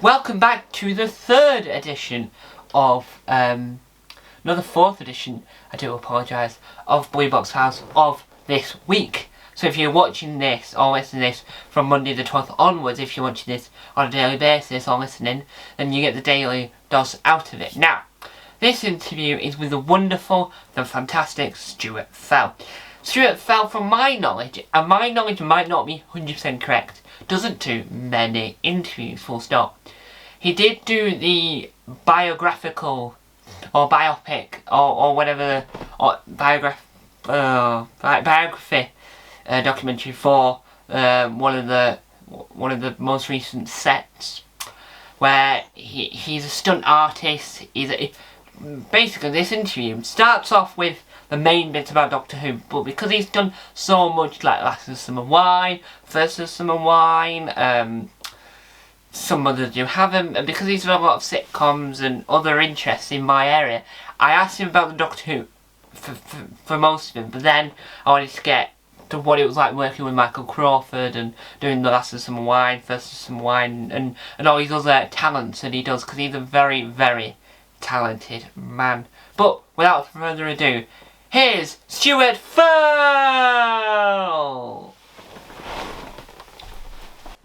Welcome back to the third edition of, fourth edition, I do apologise, of Blue Box House of this week. So if you're watching this or listening to this from Monday the 12th onwards, if you're watching this on a daily basis or listening, then you get the daily dose out of it. Now, this interview is with the wonderful, the fantastic Stuart Fell. Stuart Fell, from my knowledge, and my knowledge might not be 100% correct, doesn't do many interviews, full stop. He did do the biographical or biopic or whatever, or biography documentary for one of the most recent sets, where he's a stunt artist. Basically, this interview starts off with the main bits about Doctor Who, but because he's done so much, like Last of Summer Wine, First of Summer Wine, some others do have him, and because he's done a lot of sitcoms and other interests in my area, I asked him about the Doctor Who for most of them, but then I wanted to get to what it was like working with Michael Crawford and doing the Last of Summer Wine, First of Summer Wine, and all these other talents that he does, because he's a very, very talented man. But without further ado, here's Stuart Fell!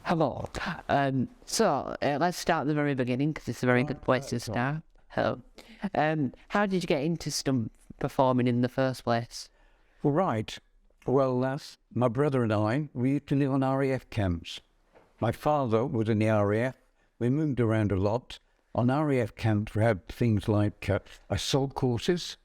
Hello. Let's start at the very beginning, because it's a very good place to start. Hello. How did you get into stunt performing in the first place? Right. Well, my brother and I, we used to live on RAF camps. My father was in the RAF. We moved around a lot. On RAF camps, we had things like assault courses,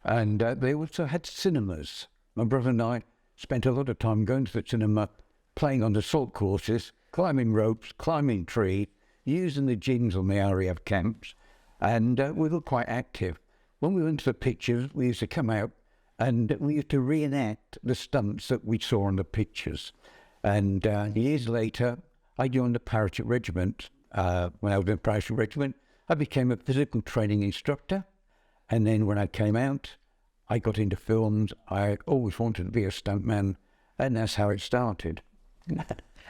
and they also had cinemas. My brother and I spent a lot of time going to the cinema, playing on the assault courses, climbing ropes, climbing trees, using the gyms on the RAF camps, and we were quite active. When we went to the pictures, we used to come out and we used to reenact the stunts that we saw on the pictures. And years later, I joined the parachute regiment. When I was in the parachute regiment, I became a physical training instructor. And then when I came out, I got into films. I always wanted to be a stuntman, and that's how it started.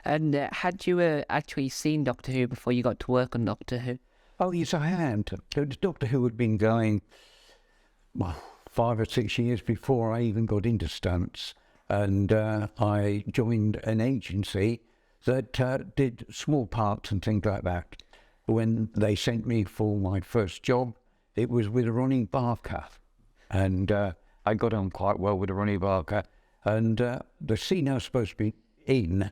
And had you actually seen Doctor Who before you got to work on Doctor Who? Oh, yes, I had. Doctor Who had been going, 5 or 6 years before I even got into stunts. And I joined an agency that did small parts and things like that. When they sent me for my first job, it was with Ronnie Barker. And I got on quite well with Ronnie Barker. And the scene I was supposed to be in,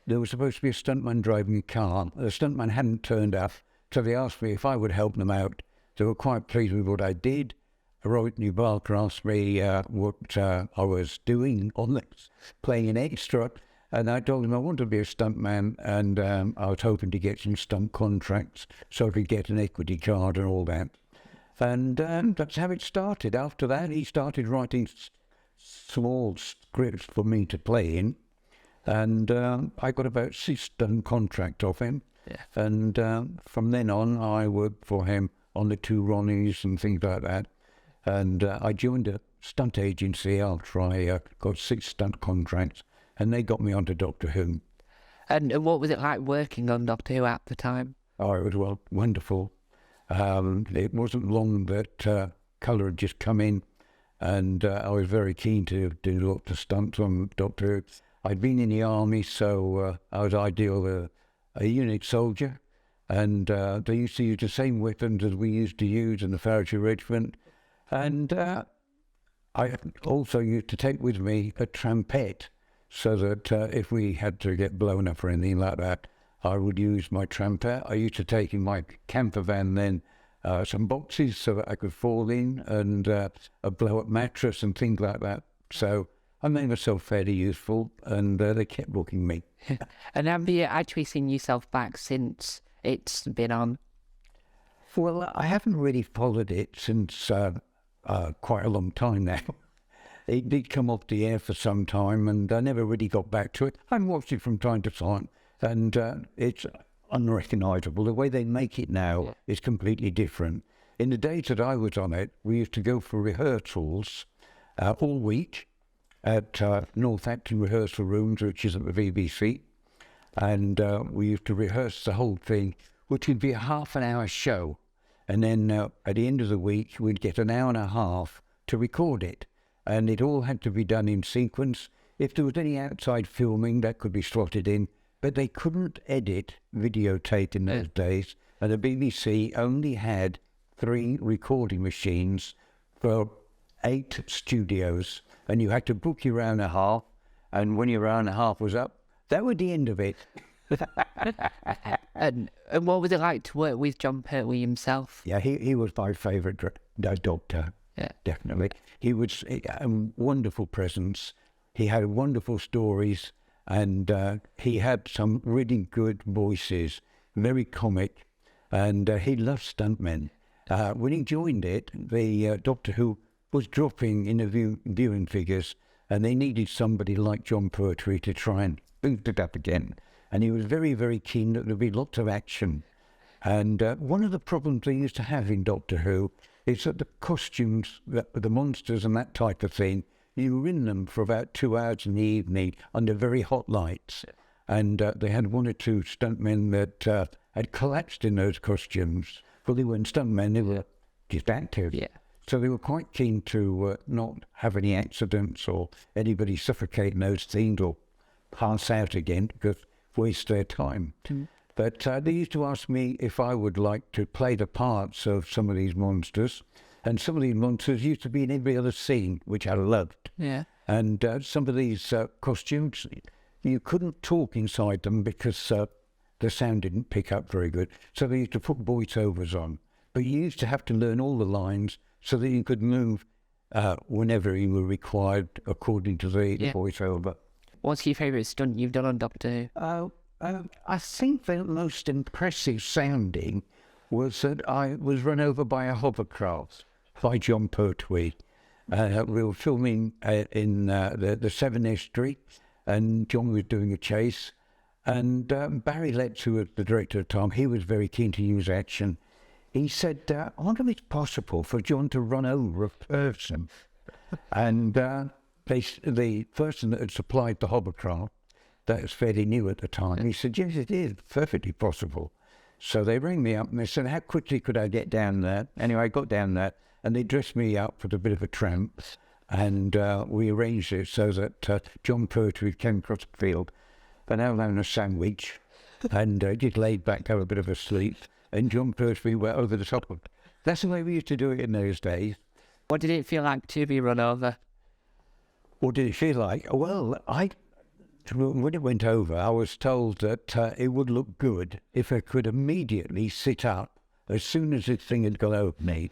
there was supposed to be a stuntman driving a car. The stuntman hadn't turned up, so they asked me if I would help them out. They were quite pleased with what I did. Ronnie Barker asked me what I was doing on this, playing an extra, and I told him I wanted to be a stuntman, and I was hoping to get some stunt contracts so I could get an equity card and all that. And that's how it started. After that, he started writing small scripts for me to play in, and I got about 6 stunt contracts off him. Yeah. And from then on, I worked for him on the 2 Ronnies and things like that. And I joined a stunt agency after I got 6 stunt contracts, and they got me onto Doctor Who. And what was it like working on Doctor Who at the time? Oh, it was wonderful. It wasn't long that colour had just come in, and I was very keen to do lots of stunts on Doctor Who. I'd been in the army, so I was ideal a unit soldier, and they used to use the same weapons as we used to use in the parachute regiment. And I also used to take with me a trumpet, so that if we had to get blown up or anything like that, I would use my trumpet. I used to take in my camper van then some boxes so that I could fall in, and a blow-up mattress and things like that. So I made myself fairly useful, and they kept booking me. And have you actually seen yourself back since it's been on? Well, I haven't really followed it since quite a long time now. It did come off the air for some time, and I never really got back to it. I watched it from time to time, and it's unrecognisable. The way they make it now is completely different. In the days that I was on it, we used to go for rehearsals all week, at North Acton Rehearsal Rooms, which is at the BBC. And we used to rehearse the whole thing, which would be a half an hour show. And then at the end of the week, we'd get an hour and a half to record it. And it all had to be done in sequence. If there was any outside filming, that could be slotted in. But they couldn't edit videotape in those days. And the BBC only had 3 recording machines for 8 studios. And you had to book your hour and a half. And when your hour and a half was up, that was the end of it. And what was it like to work with John Pertwee himself? Yeah, he was my favourite doctor. Yeah, definitely. He was a wonderful presence. He had wonderful stories, and he had some really good voices, very comic, and he loved stuntmen. When he joined it, the Doctor Who was dropping in the viewing figures, and they needed somebody like John Pertwee to try and boost it up again. And he was very, very keen that there'd be lots of action. And one of the problems they used to have in Doctor Who is that the costumes, the monsters and that type of thing, you were in them for about 2 hours in the evening under very hot lights. And they had 1 or 2 stuntmen that had collapsed in those costumes. Well, they weren't stuntmen, they were just actors. yeah. So they were quite keen to not have any accidents or anybody suffocate in those scenes or pass out again, because waste their time. But they used to ask me if I would like to play the parts of some of these monsters. And some of these monsters used to be in every other scene, which I loved. Yeah. And some of these costumes, you couldn't talk inside them because the sound didn't pick up very good. So they used to put voiceovers on. But you used to have to learn all the lines so that you could move whenever you were required according to the voiceover. What's your favourite stunt you've done on Doctor Who? I think the most impressive sounding was that I was run over by a hovercraft by John Pertwee. We were filming in the Seven Estuary, and John was doing a chase. And Barry Letts, who was the director at the time, he was very keen to use action. He said, I wonder if it's possible for John to run over a person. And the person that had supplied the hovercraft, that was fairly new at the time, he said, yes, it is perfectly possible. So they rang me up and they said, how quickly could I get down there? Anyway, I got down there and they dressed me up for a bit of a tramp, and we arranged it so that John Pertwee came across the field and having a sandwich and just laid back, have a bit of a sleep, and John Pertwee went over the top of it. That's the way we used to do it in those days. What did it feel like to be run over? What did it feel like? Well, when it went over, I was told that it would look good if I could immediately sit up as soon as this thing had gone over me.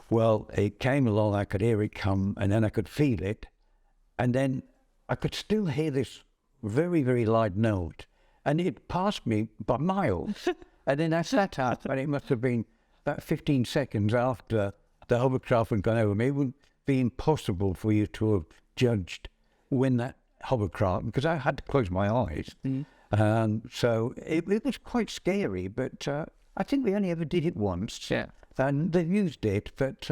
Well, it came along, I could hear it come, and then I could feel it, and then I could still hear this very, very loud note, and it passed me by miles. And then I sat up, and it must have been about 15 seconds after the hovercraft had gone over me. It would be impossible for you to have judged when that hovercraft, because I had to close my eyes. So it was quite scary, but I think we only ever did it once. Yeah. And they used it, but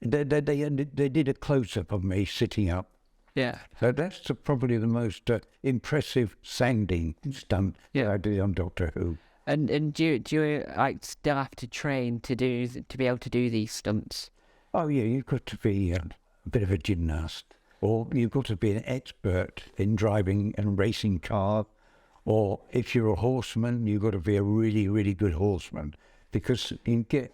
they did a close-up of me sitting up. Yeah. So that's probably the most impressive sounding stunt I did on Doctor Who. And do you like still have to train to be able to do these stunts? Oh yeah, you've got to be a bit of a gymnast, or you've got to be an expert in driving and racing cars, or if you're a horseman, you've got to be a really, really good horseman, because you get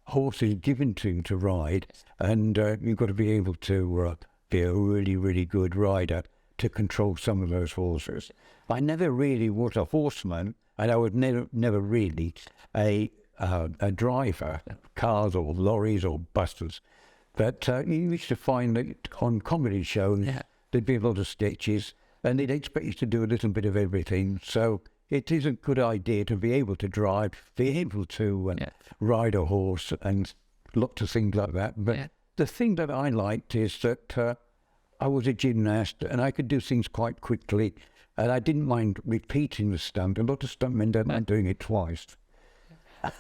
horses given to ride, and you've got to be able to be a really, really good rider to control some of those horses. I never really was a horseman, and I was never really a driver, cars or lorries or buses. But you used to find that on comedy shows, there'd be a lot of sketches, and they'd expect you to do a little bit of everything. So it is a good idea to be able to drive, be able to ride a horse, and lots of things like that. But the thing that I liked is that I was a gymnast, and I could do things quite quickly, and I didn't mind repeating the stunt. A lot of stuntmen don't mind doing it twice.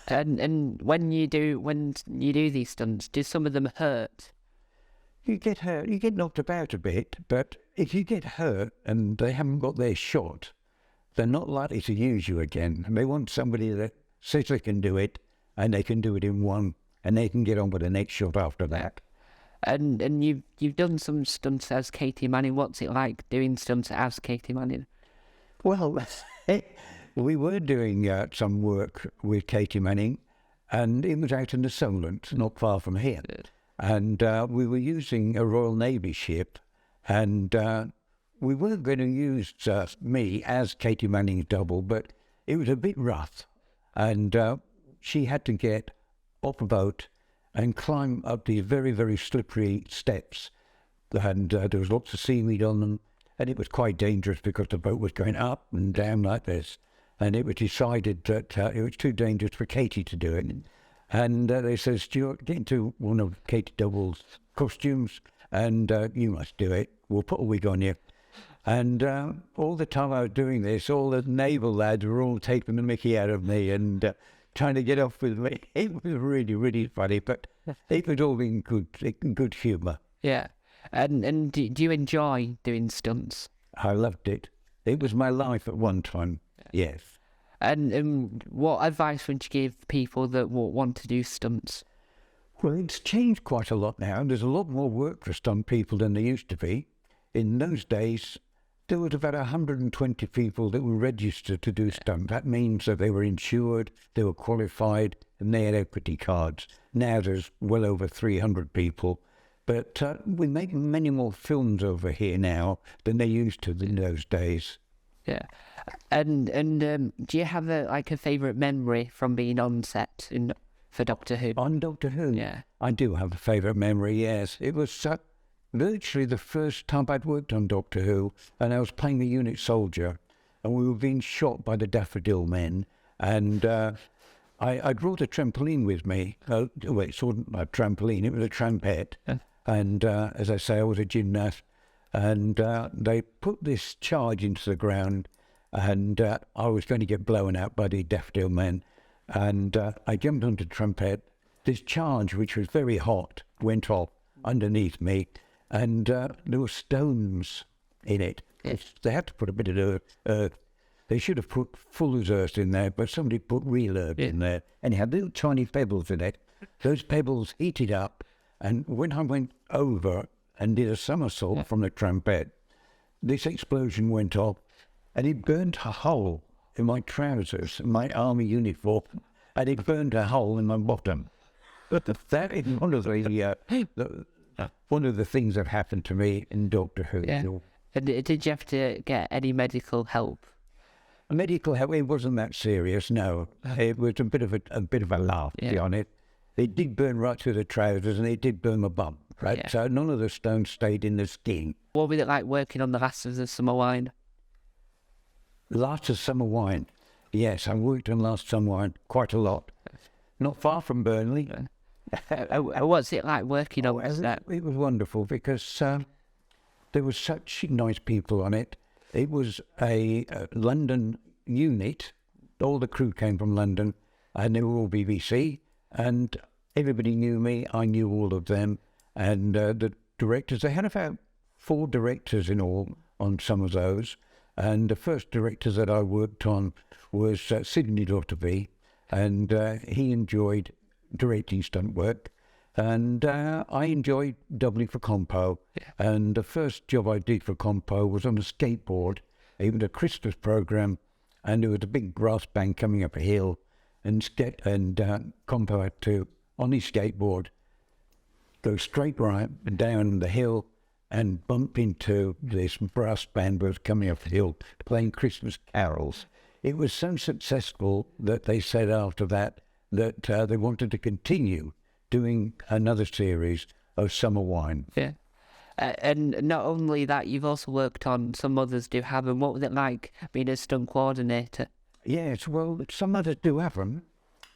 And when you do these stunts, do some of them hurt? you get hurt, you get knocked about a bit, but if you get hurt and they haven't got their shot, they're not likely to use you again. And they want somebody that says they can do it, and they can do it in one, and they can get on with the next shot after that. And you've done some stunts as Katie Manning. What's it like doing stunts as Katie Manning? Well, we were doing some work with Katie Manning, and it was out in the Solent, not far from here. Good. And we were using a Royal Navy ship, and we weren't going to use me as Katie Manning's double, but it was a bit rough, and she had to get off a boat and climb up these very, very slippery steps, and there was lots of seaweed on them, and it was quite dangerous because the boat was going up and down like this, and it was decided that it was too dangerous for Katie to do it. And they said, Stuart, get into one of Katie Double's costumes, and you must do it. We'll put a wig on you. And all the time I was doing this, all the naval lads were all taking the mickey out of me and trying to get off with me. It was really, really funny, but it was all in good humour. Yeah. And do you enjoy doing stunts? I loved it. It was my life at one time, yes. And what advice would you give people that want to do stunts? Well, it's changed quite a lot now. There's a lot more work for stunt people than there used to be. In those days, there was about 120 people that were registered to do stunt. That means that they were insured, they were qualified, and they had equity cards. Now there's well over 300 people. But we make many more films over here now than they used to in those days. Yeah. And do you have a favourite memory from being on set for Doctor Who? On Doctor Who? Yeah. I do have a favourite memory, yes. It was virtually the first time I'd worked on Doctor Who, and I was playing the unit soldier, and we were being shot by the Daffodil Men, and I brought a trampoline with me. Well, it wasn't a trampoline, it was a trampette. Yeah. And as I say, I was a gymnast, and they put this charge into the ground, and I was going to get blown out by the Daffodil Men, and I jumped onto the trumpet. This charge, which was very hot, went off underneath me, and there were stones in it. Yes. They had to put a bit of earth. They should have put Fuller's earth in there, but somebody put real earth in there, and it had little tiny pebbles in it. Those pebbles heated up, and when I went over and did a somersault from the trumpet, this explosion went off, and it burned a hole in my trousers, my army uniform, and it burned a hole in my bottom. But that is one of the things that happened to me in Doctor Who. Yeah. And did you have to get any medical help? Medical help, it wasn't that serious, no. It was a bit of a laugh, to be honest. It did burn right through the trousers, and it did burn my bum, right? Yeah. So none of the stones stayed in the skin. What was it like working on the Last of the Summer Wine? Last of Summer Wine. Yes, I worked on Last Summer Wine quite a lot. Not far from Burnley. What's it like working on that? It was wonderful because there were such nice people on it. It was a London unit. All the crew came from London, and they were all BBC, and everybody knew me. I knew all of them, and the directors. They had about 4 directors in all on some of those, and the first director that I worked on was Sidney Lotterby, and he enjoyed directing stunt work, and I enjoyed doubling for Compo. Yeah. And the first job I did for Compo was on a skateboard. It was a Christmas program, and there was a big brass band coming up a hill, and Compo had to, on his skateboard, go straight right and down the hill and bump into this brass band that was coming up the hill playing Christmas carols. It was so successful that they said after that they wanted to continue doing another series of Summer Wine. Yeah. And not only that, you've also worked on some others do have them. What was it like being a stunt coordinator? Yes, well, some others do have them.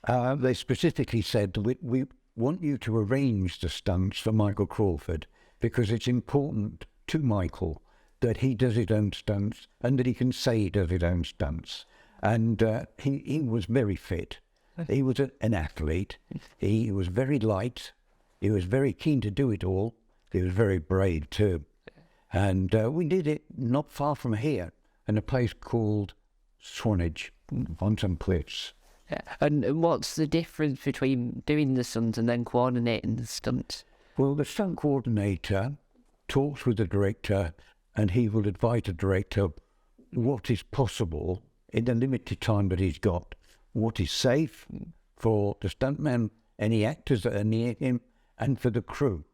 They specifically said, we want you to arrange the stunts for Michael Crawford because it's important to Michael that he does his own stunts and that he can say he does his own stunts. And he was very fit. He was an athlete. He was very light. He was very keen to do it all. He was very brave too. And we did it not far from here, in a place called Swanage, on some cliffs. Yeah. And what's the difference between doing the stunts and then coordinating the stunts? Well, the stunt coordinator talks with the director, and he will advise the director what is possible in the limited time that he's got, what is safe for the stuntman, any actors that are near him, and for the crew.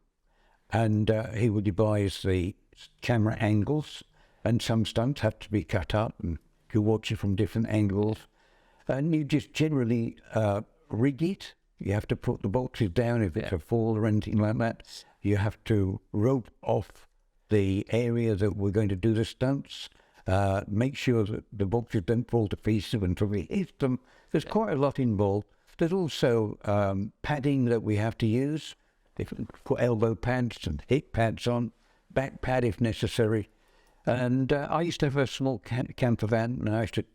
And he will devise the camera angles, and some stunts have to be cut up, and you watch it from different angles. And you just generally rig it. You have to put the boxes down if it's a fall or anything like that. You have to rope off the area that we're going to do the stunts. Make sure that the boxes don't fall to pieces until we hit them. There's quite a lot involved. There's also padding that we have to use. Put elbow pads and hip pads on, back pad if necessary. And I used to have a small camper van, and I used to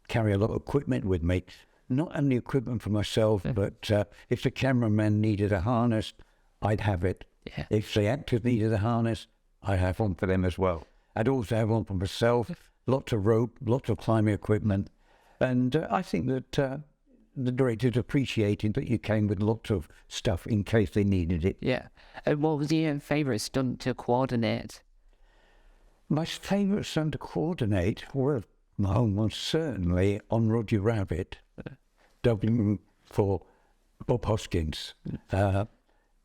carry a lot of equipment with me. Not only equipment for myself, but if the cameraman needed a harness, I'd have it. Yeah. If the actors needed a harness, I'd have one for them as well. I'd also have one for myself, lots of rope, lots of climbing equipment. And I think that the directors appreciated that you came with lots of stuff in case they needed it. Yeah. And what was your favourite stunt to coordinate? My favourite stunt to coordinate was certainly on Roger Rabbit, dubbing for Bob Hoskins. Bob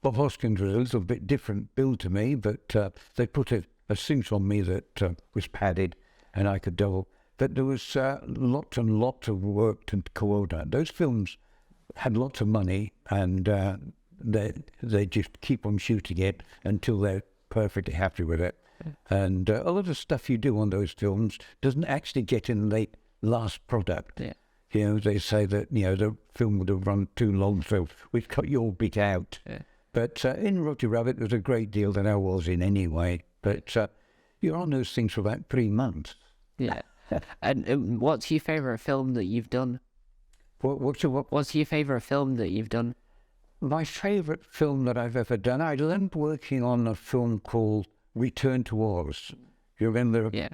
Hoskins was a little bit different build to me, but they put a suit on me that was padded and I could double. But there was lots and lots of work to coordinate. Those films had lots of money, and they just keep on shooting it until they're perfectly happy with it. And a lot of stuff you do on those films doesn't actually get in the last product. Yeah. You know, they say that, you know, the film would have run too long, so we've cut your bit out. Yeah. But in Roger Rabbit, there's a great deal that I was in anyway. But you're on those things for about 3 months. Yeah. And what's your favourite film that you've done? What's What's your favourite film that you've done? my favourite film that I've ever done? I learned working on a film called Return to Oz. You remember Yeah.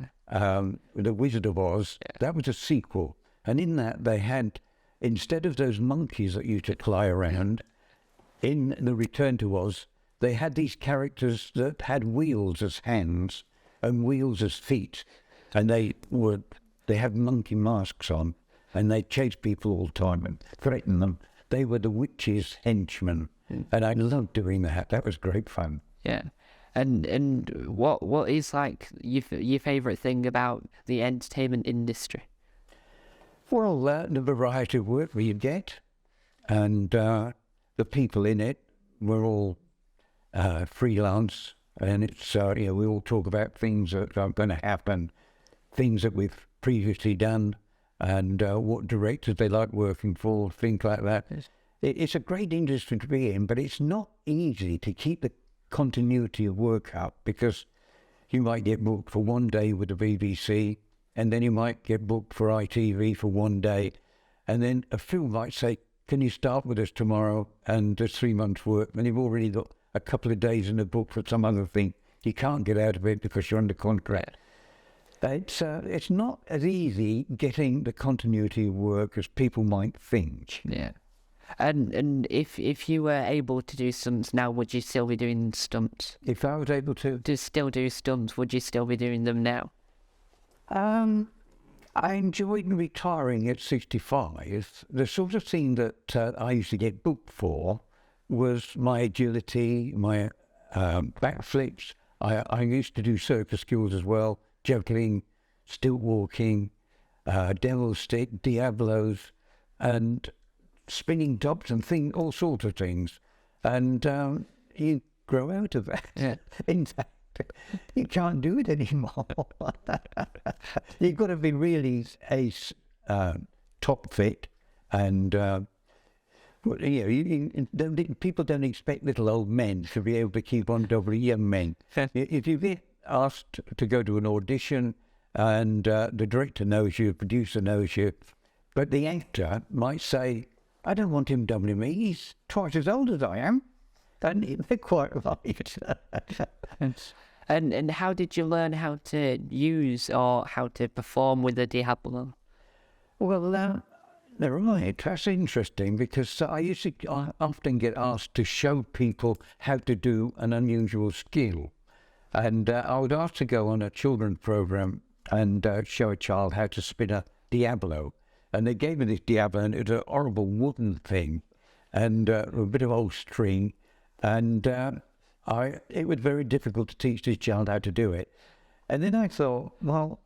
The Wizard of Oz? Yeah. That was a sequel. And in that, they had, instead of those monkeys that used to fly around, in the Return to Oz, they had these characters that had wheels as hands and wheels as feet. And they had monkey masks on, and they chased people all the time and threatened them. They were the witches' henchmen. And I loved doing that. That was great fun. Yeah. And what is like your favourite thing about the entertainment industry? Well, the variety of work we get, and the people in it, we're all freelance, and it's we all talk about things that are going to happen, things that we've previously done, and what directors they like working for, things like that. Yes. It's a great industry to be in, but it's not easy to keep the continuity of work up, because you might get booked for one day with the BBC, and then you might get booked for ITV for one day, and then a film might say, can you start with us tomorrow? And there's 3 months' work, and you've already got a couple of days in the book for some other thing. You can't get out of it because you're under contract. It's not as easy getting the continuity of work as people might think. Yeah. And if you were able to do stunts now, would you still be doing stunts? If I was able to Still do stunts, would you still be doing them now? I enjoyed retiring at 65. The sort of thing that I used to get booked for was my agility, my backflips. I used to do circus skills as well, juggling, stilt walking, devil stick, diablos, and spinning tops and all sorts of things. And you grow out of that. Yeah. In fact, you can't do it anymore. You've got to be really top fit, and people don't expect little old men to be able to keep on doubling young men. If you get asked to go to an audition, and the director knows you, the producer knows you, but the actor might say, I don't want him doubling me, he's twice as old as I am. And they're quite right. And how did you learn how to use or how to perform with the Diablo? Well, they're right. That's interesting because I often get asked to show people how to do an unusual skill. And I would ask to go on a children's program and show a child how to spin a Diablo. And they gave me this Diablo, and it was a horrible wooden thing and a bit of old string. And it was very difficult to teach this child how to do it. And then I thought, well,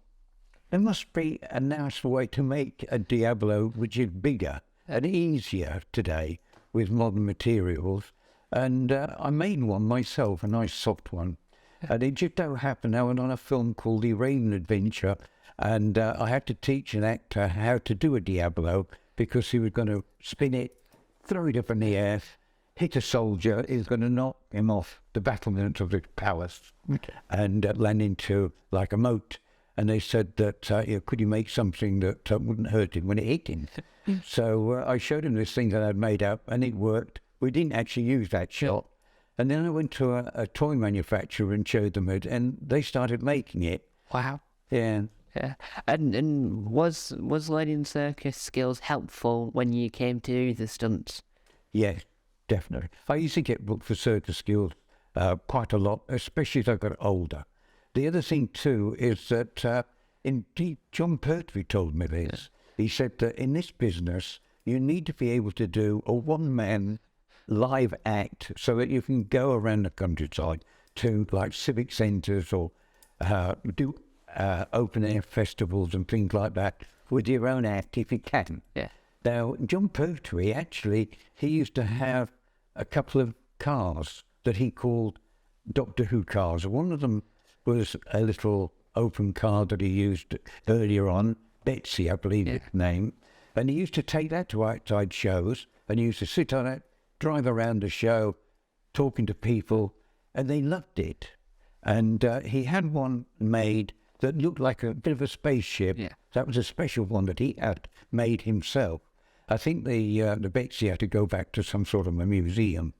there must be a nice way to make a Diablo which is bigger and easier today with modern materials. And I made one myself, a nice soft one. And it just so happened I went on a film called The Raven Adventure, and I had to teach an actor how to do a Diablo because he was going to spin it, throw it up in the air, hit a soldier, is going to knock him off the battlements of the palace and land into like a moat. And they said that, could you make something that wouldn't hurt him when it hit him? So I showed him this thing that I'd made up, and it worked. We didn't actually use that shot. And then I went to a toy manufacturer and showed them it, and they started making it. Wow. Yeah. Yeah. And was learning circus skills helpful when you came to do the stunts? Yes, definitely. I used to get booked for circus skills quite a lot, especially as I got older. The other thing too is that indeed John Pertwee told me this. Yeah. He said that in this business you need to be able to do a one-man live act so that you can go around the countryside to like civic centres or do open air festivals and things like that with your own act if you can. Yeah. Now, John Pertwee actually, he used to have a couple of cars that he called Doctor Who cars. One of them was a little open car that he used earlier on, Betsy, I believe its name, and he used to take that to outside shows and he used to sit on it, drive around the show, talking to people, and they loved it. And he had one made that looked like a bit of a spaceship. Yeah. That was a special one that he had made himself. I think the Betsy had to go back to some sort of a museum.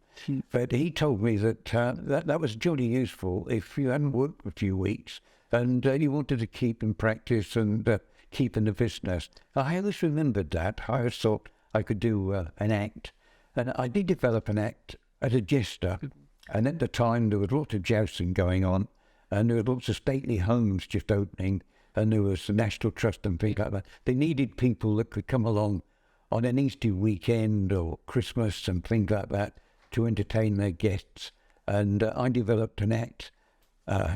But he told me that that was jolly useful if you hadn't worked for a few weeks and you wanted to keep in practice and keep in the business. I always remembered that. I always thought I could do an act. And I did develop an act as a jester. And at the time, there was lots of jousting going on. And there were lots of stately homes just opening. And there was the National Trust and things like that. They needed people that could come along on an Easter weekend or Christmas and things like that to entertain their guests. And I developed an act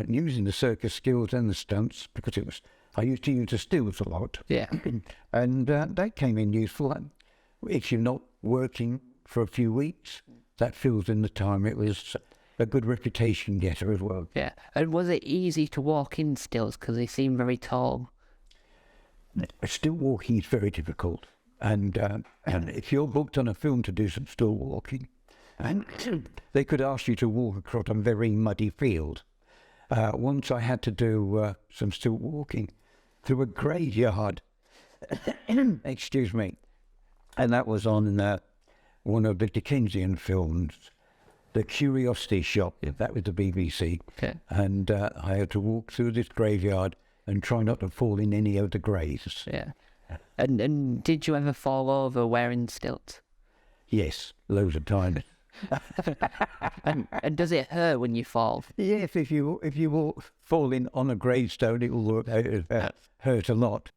using the circus skills and the stunts because I used to use the stills a lot. Yeah. And that came in useful. If you're not working for a few weeks, that fills in the time. It was a good reputation getter as well. Yeah. And was it easy to walk in stills because they seem very tall? Still walking is very difficult. And if you're booked on a film to do some still walking, and they could ask you to walk across a very muddy field. Once I had to do some still walking through a graveyard. Excuse me. And that was on one of the Dickensian films, The Curiosity Shop. That was the BBC. Okay. And I had to walk through this graveyard and try not to fall in any of the graves. Yeah. And did you ever fall over wearing stilts? Yes, loads of times. and does it hurt when you fall? Yes, if you fall in on a gravestone, it will hurt a lot.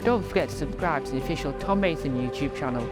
Don't forget to subscribe to the official Tom Mason YouTube channel.